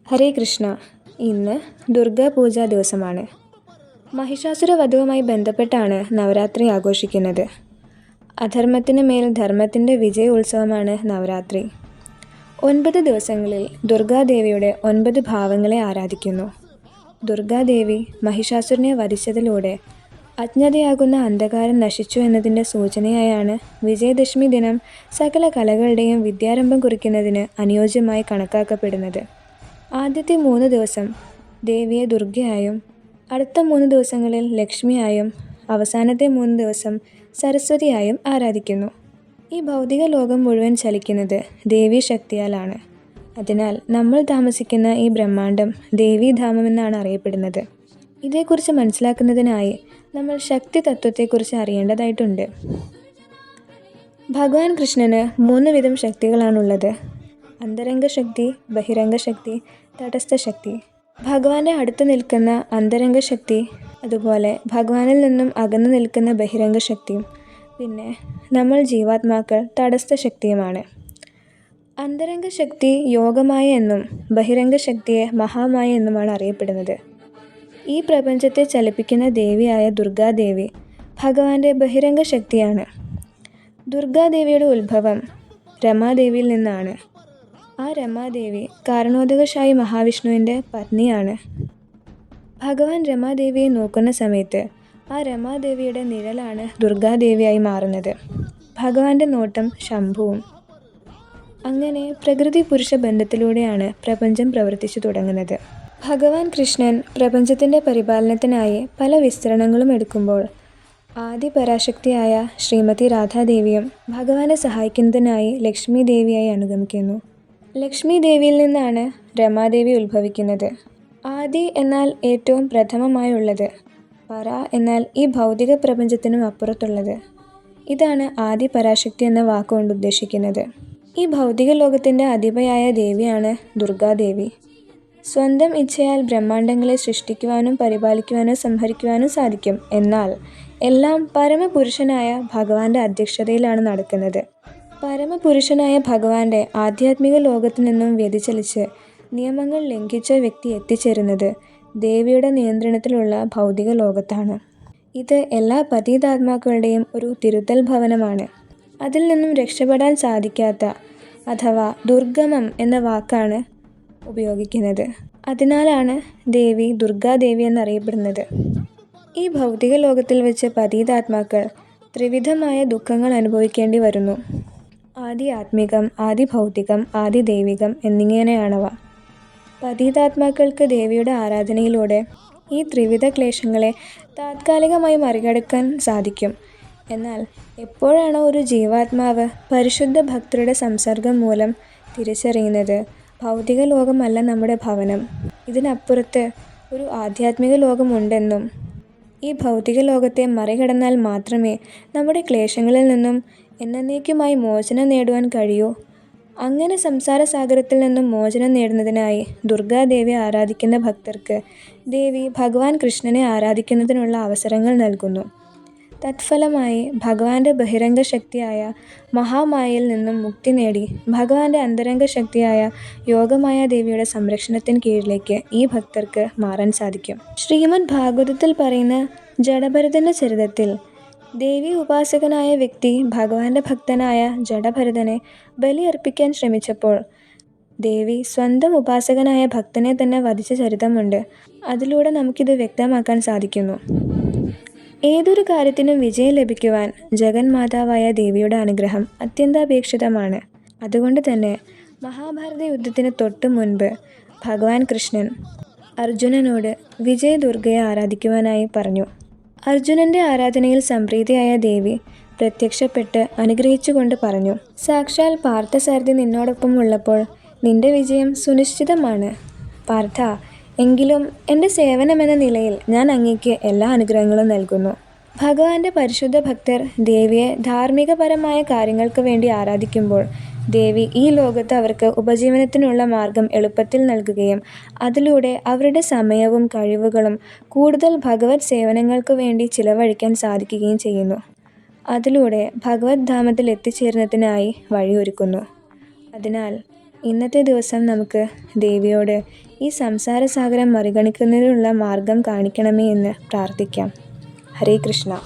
ഹരേ കൃഷ്ണ. ഇന്ന് ദുർഗാ പൂജാ ദിവസമാണ്. മഹിഷാസുര വധവുമായി ബന്ധപ്പെട്ടാണ് നവരാത്രി ആഘോഷിക്കുന്നത്. അധർമ്മത്തിന് മേൽ ധർമ്മത്തിൻ്റെ വിജയോത്സവമാണ് നവരാത്രി. 9 ദിവസങ്ങളിൽ ദുർഗാദേവിയുടെ 9 ഭാവങ്ങളെ ആരാധിക്കുന്നു. ദുർഗാദേവി മഹിഷാസുരനെ വധിച്ചതിലൂടെ അജ്ഞതയാകുന്ന അന്ധകാരം നശിച്ചു എന്നതിൻ്റെ സൂചനയായാണ് വിജയദശമി ദിനം സകല കലകളുടെയും വിദ്യാരംഭം കുറിക്കുന്നതിന് അനുയോജ്യമായി കണക്കാക്കപ്പെടുന്നത്. ആദ്യത്തെ 3 ദിവസം ദേവിയെ ദുർഗയായും, അടുത്ത 3 ദിവസങ്ങളിൽ ലക്ഷ്മിയായും, അവസാനത്തെ 3 ദിവസം സരസ്വതിയായും ആരാധിക്കുന്നു. ഈ ഭൗതിക ലോകം മുഴുവൻ ചലിക്കുന്നത് ദേവീശക്തിയാലാണ്. അതിനാൽ നമ്മൾ താമസിക്കുന്ന ഈ ബ്രഹ്മാണ്ഡം ദേവീധാമമെന്നാണ് അറിയപ്പെടുന്നത്. ഇതേക്കുറിച്ച് മനസ്സിലാക്കുന്നതിനായി നമ്മൾ ശക്തി തത്വത്തെക്കുറിച്ച് അറിയേണ്ടതായിട്ടുണ്ട്. ഭഗവാൻ കൃഷ്ണന് 3 വിധം ശക്തികളാണുള്ളത്: അന്തരംഗ ശക്തി, ബഹിരംഗ ശക്തി, തടസ്ഥ ശക്തി. ഭഗവാന്റെ അടുത്ത് നിൽക്കുന്ന അന്തരംഗ ശക്തി, അതുപോലെ ഭഗവാനിൽ നിന്നും അകന്നു നിൽക്കുന്ന ബഹിരംഗ ശക്തിയും, പിന്നെ നമ്മൾ ജീവാത്മാക്കൾ തടസ്ഥ ശക്തിയുമാണ്. അന്തരംഗ ശക്തി യോഗമായ എന്നും ബഹിരംഗ ശക്തിയെ മഹാമായ എന്നുമാണ് അറിയപ്പെടുന്നത്. ഈ പ്രപഞ്ചത്തെ ചലിപ്പിക്കുന്ന ദേവിയായ ദുർഗാദേവി ഭഗവാന്റെ ബഹിരംഗ ശക്തിയാണ്. ദുർഗാദേവിയുടെ ഉത്ഭവം രമാദേവിയിൽ നിന്നാണ്. ആ രമാദേവി കാരണോദകശായി മഹാവിഷ്ണുവിൻ്റെ പത്നിയാണ്. ഭഗവാൻ രമാദേവിയെ നോക്കുന്ന സമയത്ത് ആ രമാദേവിയുടെ നിഴലാണ് ദുർഗാദേവിയായി മാറുന്നത്. ഭഗവാന്റെ നോട്ടം ശംഭുവും. അങ്ങനെ പ്രകൃതി പുരുഷ ബന്ധത്തിലൂടെയാണ് പ്രപഞ്ചം പ്രവർത്തിച്ചു തുടങ്ങുന്നത്. ഭഗവാൻ കൃഷ്ണൻ പ്രപഞ്ചത്തിൻ്റെ പരിപാലനത്തിനായി പല വിസ്തരണങ്ങളും എടുക്കുമ്പോൾ ആദി പരാശക്തിയായ ശ്രീമതി രാധാദേവിയും ഭഗവാനെ സഹായിക്കുന്നതിനായി ലക്ഷ്മി ദേവിയായി അനുഗമിക്കുന്നു. ലക്ഷ്മി ദേവിയിൽ നിന്നാണ് രമാദേവി ഉത്ഭവിക്കുന്നത്. ആദി എന്നാൽ ഏറ്റവും പ്രഥമമായുള്ളത്, പര എന്നാൽ ഈ ഭൗതിക പ്രപഞ്ചത്തിനും അപ്പുറത്തുള്ളത്. ഇതാണ് ആദി പരാശക്തി എന്ന വാക്കുകൊണ്ട് ഉദ്ദേശിക്കുന്നത്. ഈ ഭൗതിക ലോകത്തിൻ്റെ അധിപയായ ദേവിയാണ് ദുർഗാദേവി. സ്വന്തം ഇച്ഛയാൽ ബ്രഹ്മാണ്ഡങ്ങളെ സൃഷ്ടിക്കുവാനും പരിപാലിക്കുവാനും സംഹരിക്കുവാനും സാധിക്കും. എന്നാൽ എല്ലാം പരമപുരുഷനായ ഭഗവാന്റെ അധ്യക്ഷതയിലാണ് നടക്കുന്നത്. പരമപുരുഷനായ ഭഗവാന്റെ ആധ്യാത്മിക ലോകത്തു നിന്നും വ്യതിചലിച്ച് നിയമങ്ങൾ ലംഘിച്ച വ്യക്തി എത്തിച്ചേരുന്നത് ദേവിയുടെ നിയന്ത്രണത്തിലുള്ള ഭൗതിക ലോകത്താണ്. ഇത് എല്ലാ പതീതാത്മാക്കളുടെയും ഒരു തിരുത്തൽ ഭവനമാണ്. അതിൽ നിന്നും രക്ഷപ്പെടാൻ സാധിക്കാത്ത അഥവാ ദുർഗമം എന്ന വാക്കാണ് ഉപയോഗിക്കുന്നത്. അതിനാലാണ് ദേവി ദുർഗാദേവി എന്നറിയപ്പെടുന്നത്. ഈ ഭൗതിക ലോകത്തിൽ വെച്ച് പതീതാത്മാക്കൾ ത്രിവിധമായ ദുഃഖങ്ങൾ അനുഭവിക്കേണ്ടി വരുന്നു. ആദി ആത്മികം, ആദി ഭൗതികം, ആദി ദൈവികം എന്നിങ്ങനെയാണവ. പതീതാത്മാക്കൾക്ക് ദേവിയുടെ ആരാധനയിലൂടെ ഈ ത്രിവിധ ക്ലേശങ്ങളെ താത്കാലികമായി മറികടക്കാൻ സാധിക്കും. എന്നാൽ എപ്പോഴാണോ ഒരു ജീവാത്മാവ് പരിശുദ്ധ ഭക്തരുടെ സംസർഗം മൂലം തിരിച്ചറിയുന്നത് ഭൗതിക ലോകമല്ല നമ്മുടെ ഭവനം, ഇതിനപ്പുറത്ത് ഒരു ആധ്യാത്മിക ലോകമുണ്ടെന്നും ഈ ഭൗതിക ലോകത്തെ മറികടന്നാൽ മാത്രമേ നമ്മുടെ ക്ലേശങ്ങളിൽ നിന്നും എന്നേക്കുമായി മോചനം നേടുവാൻ കഴിയൂ, അങ്ങനെ സംസാരസാഗരത്തിൽ നിന്നും മോചനം നേടുന്നതിനായി ദുർഗാദേവിയെ ആരാധിക്കുന്ന ഭക്തർക്ക് ദേവി ഭഗവാൻ കൃഷ്ണനെ ആരാധിക്കുന്നതിനുള്ള അവസരങ്ങൾ നൽകുന്നു. തത്ഫലമായി ഭഗവാന്റെ ബഹിരംഗ ശക്തിയായ മഹാമായയിൽ നിന്നും മുക്തി നേടി ഭഗവാന്റെ അന്തരംഗ ശക്തിയായ യോഗമായ ദേവിയുടെ സംരക്ഷണത്തിന് കീഴിലേക്ക് ഈ ഭക്തർക്ക് മാറാൻ സാധിക്കും. ശ്രീമദ് ഭാഗവതത്തിൽ പറയുന്ന ജഡഭരതൻ്റെ ചരിതത്തിൽ ദേവി ഉപാസകനായ വ്യക്തി ഭഗവാന്റെ ഭക്തനായ ജഡഭരതനെ ബലിയർപ്പിക്കാൻ ശ്രമിച്ചപ്പോൾ ദേവി സ്വന്തം ഉപാസകനായ ഭക്തനെ തന്നെ വധിച്ച ചരിതമുണ്ട്. അതിലൂടെ നമുക്കിത് വ്യക്തമാക്കാൻ സാധിക്കുന്നു. ഏതൊരു കാര്യത്തിനും വിജയം ലഭിക്കുവാൻ ജഗന്മാതാവായ ദേവിയുടെ അനുഗ്രഹം അത്യന്താപേക്ഷിതമാണ്. അതുകൊണ്ട് തന്നെ മഹാഭാരത യുദ്ധത്തിന് തൊട്ടു മുൻപ് ഭഗവാൻ കൃഷ്ണൻ അർജുനനോട് വിജയ ദുർഗയെ ആരാധിക്കുവാനായി പറഞ്ഞു. അർജുനൻ്റെ ആരാധനയിൽ സംപ്രീതിയായ ദേവി പ്രത്യക്ഷപ്പെട്ട് അനുഗ്രഹിച്ചുകൊണ്ട് പറഞ്ഞു: സാക്ഷാൽ പാർത്ഥസാരഥി നിന്നോടൊപ്പം ഉള്ളപ്പോൾ നിന്റെ വിജയം സുനിശ്ചിതമാണ്. പാർത്ഥ, എങ്കിലും എൻ്റെ സേവനമെന്ന നിലയിൽ ഞാൻ അങ്ങേക്ക് എല്ലാ അനുഗ്രഹങ്ങളും നൽകുന്നു. ഭഗവാന്റെ പരിശുദ്ധ ഭക്തർ ദേവിയെ ധാർമ്മികപരമായ കാര്യങ്ങൾക്ക് വേണ്ടി ആരാധിക്കുമ്പോൾ ദേവി ഈ ലോകത്ത് അവർക്ക് ഉപജീവനത്തിനുള്ള മാർഗം എളുപ്പത്തിൽ നൽകുകയും അതിലൂടെ അവരുടെ സമയവും കഴിവുകളും കൂടുതൽ ഭഗവത് സേവനങ്ങൾക്ക് വേണ്ടി ചിലവഴിക്കാൻ സാധിക്കുകയും ചെയ്യുന്നു. അതിലൂടെ ഭഗവത് ധാമത്തിൽ എത്തിച്ചേരുന്നതിനായി വഴിയൊരുക്കുന്നു. അതിനാൽ ഇന്നത്തെ ദിവസം നമുക്ക് ദേവിയോട് ഈ സംസാരസാഗരം മറികടക്കുന്നതിനുള്ള മാർഗം കാണിക്കണമേ എന്ന് പ്രാർത്ഥിക്കാം. ഹരേ കൃഷ്ണ.